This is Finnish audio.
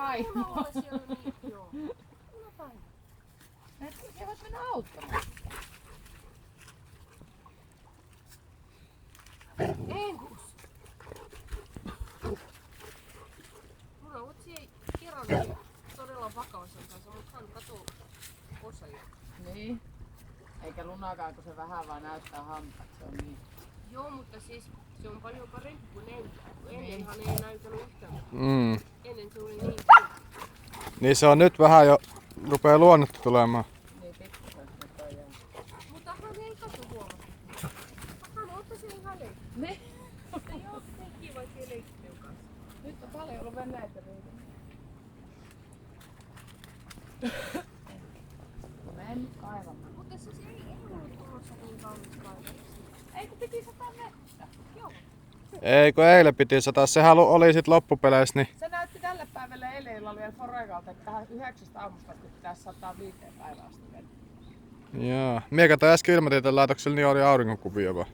päivä. Mulla siellä niin, joo. Kuna päivä. Ne vois mennä auttamaan. Enkus. Mulla on siellä kerran todella vakavassa kanssa, mutta hän katoo osa jo. Niin. Eikä Lunakaan, kun se vähän vaan näyttää hampaat. Se on niin. Joo, mutta siis se on paljon parempi kuin ennen. Niin. Ennenhän ei näytänyt yhtään. Ennen se oli niin. Niin se on nyt vähän jo, rupee luonnetta tulemaan. Niin pikkusen se toi jää. Mutta hän ei katso huomata. Hän ottaisi ihan leikkiä. Niin. Ei oo niin kiva siellä leikkiä kanssa. Nyt on paljon ollut veneitä niitä. Mene nyt kaivamaan. Mutta siis ei ollut tulossa niin kaunis kaivaa. Ei kun piti sataa vettä. Joo. Ei kun eilen piti sataa, sehän oli sit loppupeleissä niin. Se näytti tälle päivälle eilen illalla vielä Foregalta, että tähän 9 aamusta asti pitäisi sataa 5 päivää asti vettä. Joo. Mie katsoin äsken ilmatieteen laitoksella, niin oli aurinkonkuvia vaan.